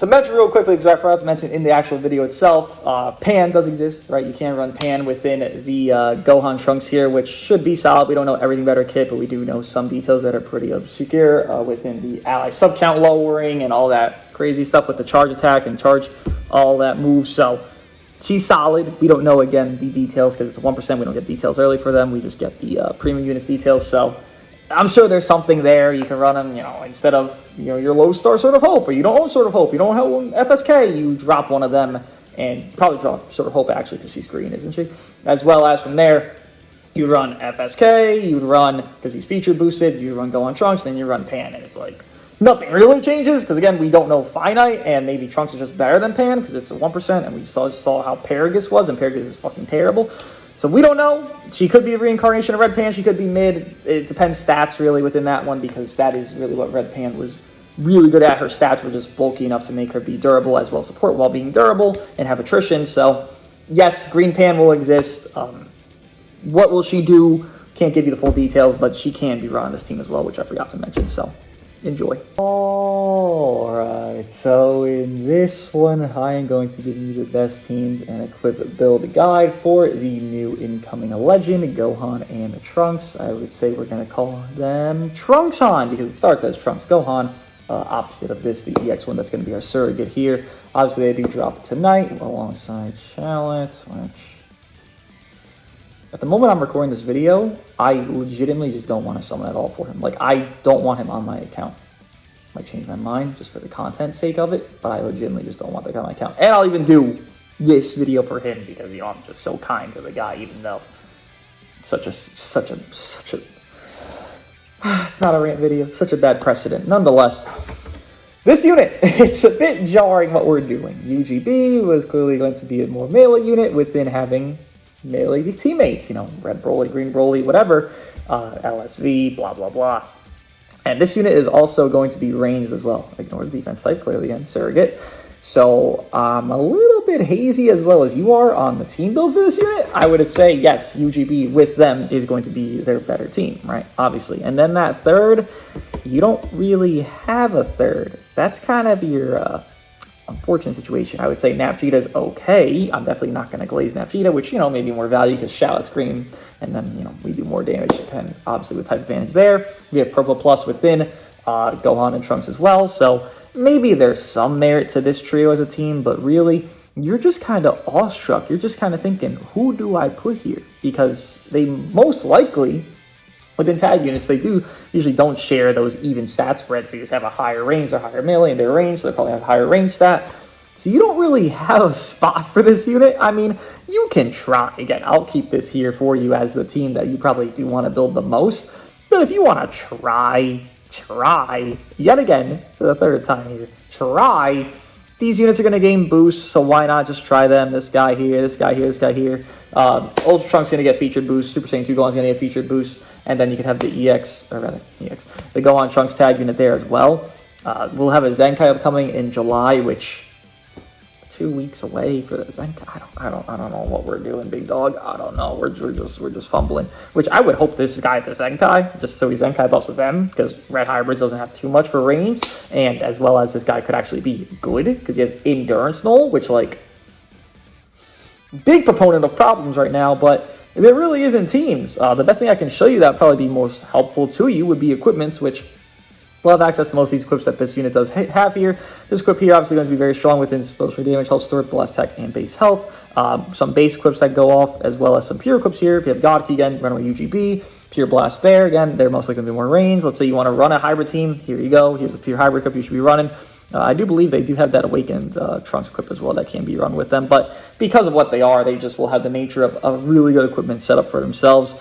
To mention real quickly, because I forgot to mention in the actual video itself, Pan does exist, right? You can run Pan within the Gohan Trunks here, which should be solid. We don't know everything about our kit, but we do know some details that are pretty obscure within the ally sub-count lowering and all that crazy stuff with the charge attack and charge, all that moves. So she's solid. We don't know, again, the details because it's 1%. We don't get details early for them. We just get the premium units details. So I'm sure there's something there. You can run them, instead of, your low star Sword of Hope, or you don't own Sword of Hope, you don't own FSK, you drop one of them and probably drop Sword of Hope actually because she's green, isn't she? As well as from there, you run FSK, you run, because he's feature boosted, you run Gohan Trunks, then you run Pan, and it's like, nothing really changes, because again, we don't know Finite, and maybe Trunks is just better than Pan, because it's a 1%, and we saw how Paragus was, and Paragus is fucking terrible. So we don't know. She could be the reincarnation of Red Pan. She could be mid. It depends stats really within that one, because that is really what Red Pan was really good at. Her stats were just bulky enough to make her be durable as well as support while being durable and have attrition. So yes, Green Pan will exist. What will she do? Can't give you the full details, but she can be run on this team as well, which I forgot to mention. So enjoy. Alright, so in this one, I am going to be giving you the best teams and equip build guide for the new incoming legend, Gohan and Trunks. I would say we're going to call them Trunkson because it starts as Trunks Gohan. Opposite of this, the EX one that's going to be our surrogate here. Obviously, they do drop tonight alongside Charlotte, which at the moment I'm recording this video, I legitimately just don't want to summon at all for him. Like, I don't want him on my account. Might change my mind just for the content sake of it, but I legitimately just don't want that guy on my account. And I'll even do this video for him because, I'm just so kind to the guy, even though it's such a it's not a rant video, such a bad precedent. Nonetheless, this unit, it's a bit jarring what we're doing. UGB was clearly going to be a more melee unit within having melee teammates, red Broly, green Broly, whatever, LSV, blah, blah, blah. And this unit is also going to be ranged as well. Ignore the defense type, clearly again, surrogate. So I'm a little bit hazy as well as you are on the team build for this unit. I would say, yes, UGB with them is going to be their better team, right? Obviously. And then that third, you don't really have a third. That's kind of your unfortunate situation. I would say Napjita is okay. I'm definitely not going to glaze Napjita, which, maybe more value because Shallot's green, and then, we do more damage, and obviously with type advantage there. We have Purple Plus within Gohan and Trunks as well, so maybe there's some merit to this trio as a team, but really, you're just kind of awestruck. You're just kind of thinking, who do I put here? Because they most likely, within tag units, they usually don't share those even stat spreads. They just have a higher range, they're higher melee in their range, so they probably have higher range stat. So you don't really have a spot for this unit. I mean, you can try. Again, I'll keep this here for you as the team that you probably do want to build the most. But if you want to try, yet again, for the third time here, try. These units are going to gain boosts, so why not just try them? This guy here, this guy here, this guy here. Ultra Trunk's going to get featured boost. Super Saiyan 2 Gohan's going to get featured boost. And then you can have the the Gohan Trunks tag unit there as well. We'll have a Zenkai upcoming in July, which 2 weeks away for the Zenkai. I don't know what we're doing, big dog. I don't know. We're just fumbling. Which I would hope this guy at the Zenkai, just so he Zenkai buffs with them, because Red Hybrids doesn't have too much for range, and as well as this guy could actually be good because he has Endurance Null, which big proponent of problems right now, but there really isn't teams. The best thing I can show you that would probably be most helpful to you would be equipments, which we'll have access to most of these equips that this unit does have here. This equip here obviously going to be very strong within exposure damage, health store, blast tech, and base health. Some base equips that go off, as well as some pure equips here. If you have God Key again, run away UGB, pure blast there. Again, they're mostly going to be more range. Let's say you want to run a hybrid team. Here you go. Here's a pure hybrid equip you should be running. I do believe they do have that Awakened Trunks equip as well that can be run with them. But because of what they are, they just will have the nature of a really good equipment set up for themselves.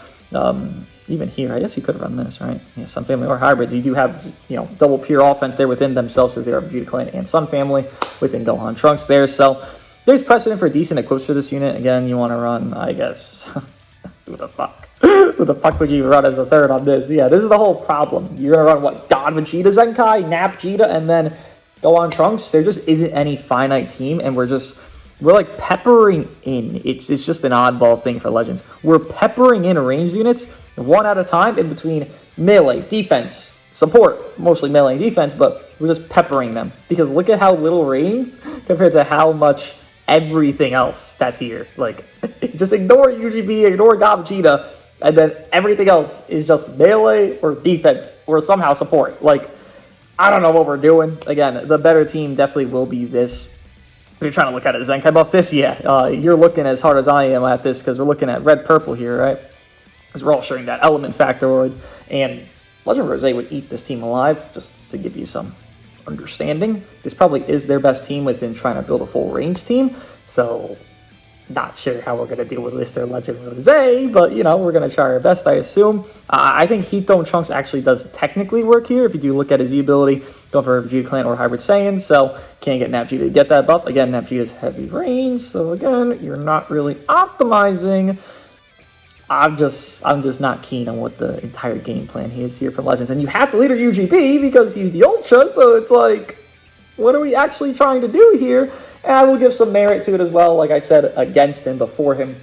Even here, I guess you could run this, right? Yeah, Sun Family or hybrids. You do have, double pure offense there within themselves because they are Vegeta Clan and Sun Family within Gohan Trunks there. So there's precedent for decent equips for this unit. Again, you want to run, I guess, who the fuck? Who the fuck would you run as the third on this? Yeah, this is the whole problem. You're going to run, what, God Vegeta Zenkai, Nap Vegeta, and then Gohan Trunks? There just isn't any finite team, and we're like peppering in. It's just an oddball thing for Legends. We're peppering in range units one at a time in between melee, defense, support, mostly melee defense, but we're just peppering them. Because look at how little range compared to how much everything else that's here. Like, just ignore UGB, ignore Vegeta, and then everything else is just melee or defense or somehow support. Like, I don't know what we're doing. Again, the better team definitely will be this. If you're trying to look at it, Zenkai buff this, you're looking as hard as I am at this because we're looking at red-purple here, right? Because we're all sharing that element factoroid, and Legend Rose would eat this team alive, just to give you some understanding. This probably is their best team within trying to build a full range team, so not sure how we're going to deal with this, their Legend Rose, but, you know, we're going to try our best, I assume. I think Heat Dome Trunks actually does technically work here, if you do look at his ability, going for Vegeta Clan or Hybrid Saiyan, so can't get Nap Vegeta to get that buff. Again, Nap Vegeta's heavy range, so again, you're not really optimizing. I'm just not keen on what the entire game plan is here for Legends. And you have to leader UGB because he's the Ultra, so it's like, what are we actually trying to do here? And I will give some merit to it as well, like I said, against him, before him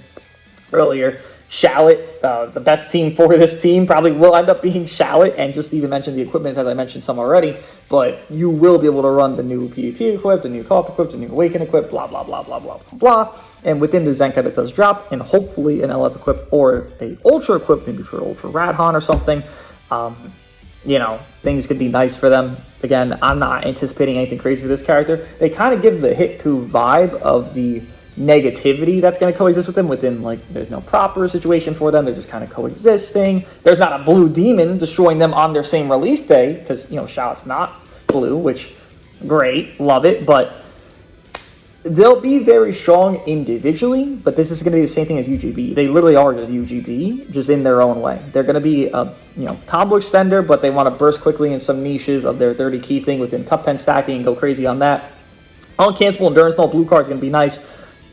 earlier. Shallot, the best team for this team, probably will end up being Shallot, and just even mention the equipment, as I mentioned some already, but you will be able to run the new PvP equip, the new co-op equip, the new Awaken equip, blah, blah, blah, blah, blah, blah, blah. And within the Zenkai that does drop, and hopefully an LF equip or a Ultra equip, maybe for Ultra Radhan or something, you know, things could be nice for them. Again, I'm not anticipating anything crazy for this character. They kind of give the Hitku vibe of the negativity that's going to coexist with them within, like, there's no proper situation for them. They're just kind of coexisting. There's not a blue demon destroying them on their same release day because, you know, Shallot's not blue, which, great, love it, but they'll be very strong individually, but this is going to be the same thing as UGB. They literally are just UGB, just in their own way. They're going to be a, you know, combo extender, but they want to burst quickly in some niches of their 30 key thing within cup pen stacking and go crazy on that. Uncancelable endurance, no blue card is going to be nice.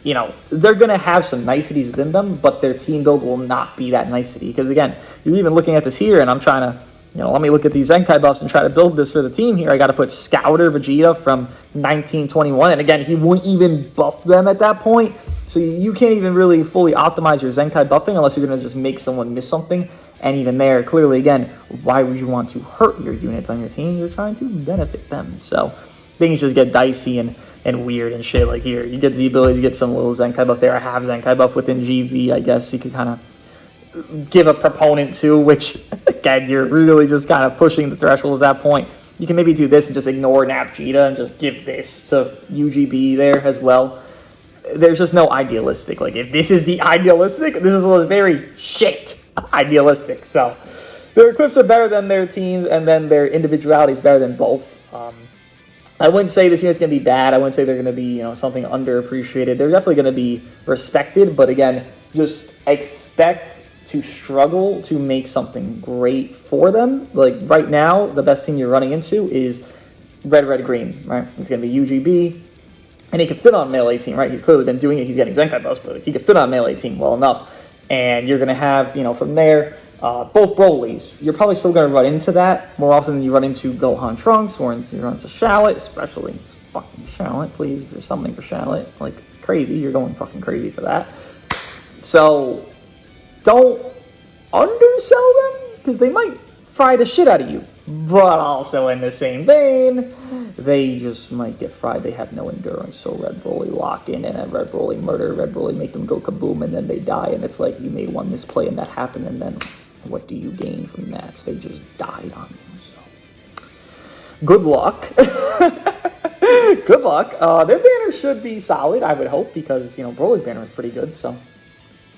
You know, they're going to have some niceties within them, but their team build will not be that nicety. Because again, you're even looking at this here, and I'm trying to, you know, let me look at these Zenkai buffs and try to build this for the team here. I got to put Scouter Vegeta from 1921, and again, he won't even buff them at that point. So you can't even really fully optimize your Zenkai buffing unless you're going to just make someone miss something. And even there, clearly, again, why would you want to hurt your units on your team? You're trying to benefit them. So things just get dicey and weird and shit. Like here, you get Z abilities, you get some little Zenkai buff there. I have Zenkai buff within GV, I guess you could kind of give a proponent to, which, again, you're really just kind of pushing the threshold at that point. You can maybe do this and just ignore Nap Vegeta and just give this to UGB there as well. There's just no idealistic. Like, if this is the idealistic, this is a very shit idealistic. So their equips are better than their teams, and then their individuality is better than both. I wouldn't say this unit's going to be bad. I wouldn't say they're going to be, you know, something underappreciated. They're definitely going to be respected, but again, just expect to struggle to make something great for them. Like, right now, the best team you're running into is red, red, green, right? It's going to be UGB, and he can fit on melee team, right? He's clearly been doing it. He's getting Zenkai buffs, but he can fit on melee team well enough. And you're going to have, you know, from there, both Brolys. You're probably still going to run into that more often than you run into Gohan Trunks, or you run into Shallot, especially fucking Shallot. Please, if you're summoning for Shallot, like crazy, you're going fucking crazy for that. So don't undersell them, because they might fry the shit out of you. But also in the same vein, they just might get fried. They have no endurance. So Red Broly lock in, and then Red Broly murder, Red Broly make them go kaboom, and then they die. And it's like, you made one misplay and that happened, and then what do you gain from that? So they just died on you. So good luck. Good luck. Their banner should be solid, I would hope, because, you know, Broly's banner is pretty good. So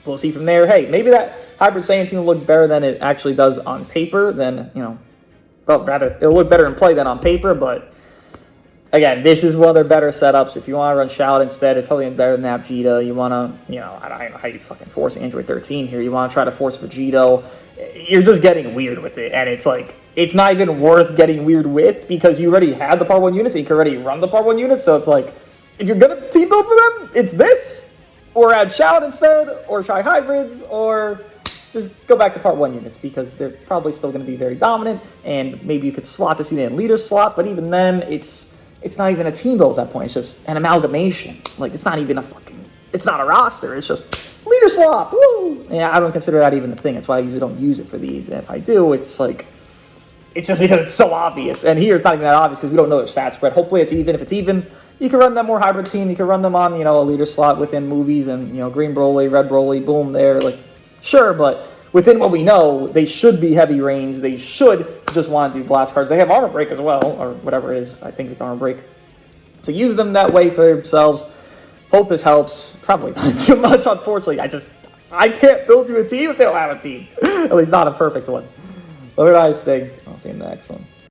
we'll see from there. Hey, maybe that Hybrid Saiyan team will look better than it actually does on paper. Then, you know, well, rather, it'll look better in play than on paper, but again, this is one of their better setups. If you want to run Shallot instead, it's probably better than Nap Vegeta. You want to, you know, I don't know how you fucking force Android 13 here. You want to try to force Vegito. You're just getting weird with it, and it's like, it's not even worth getting weird with, because you already have the Part 1 units, and you can already run the Part 1 units, so it's like, if you're going to team build for them, it's this, or add Shallot instead, or try hybrids, or just go back to Part 1 units, because they're probably still going to be very dominant, and maybe you could slot this unit in leader slot, but even then, it's not even a team build at that point. It's just an amalgamation. Like, it's not even it's not a roster. It's just leader slot. Woo! Yeah, I don't consider that even a thing. That's why I usually don't use it for these. And if I do, it's like, It's just because it's so obvious. And here it's not even that obvious because we don't know their stat spread. Hopefully it's even. If it's even, you can run them more hybrid team. You can run them on, a leader slot within movies and, green Broly, red Broly, boom, there. Like, sure, but within what we know, they should be heavy range. They should just want to do blast cards. They have armor break as well, or whatever it is. I think it's armor break. So use them that way for themselves. Hope this helps. Probably not too much, unfortunately. I can't build you a team if they don't have a team. At least not a perfect one. Let me know how you think. I'll see you in the next one.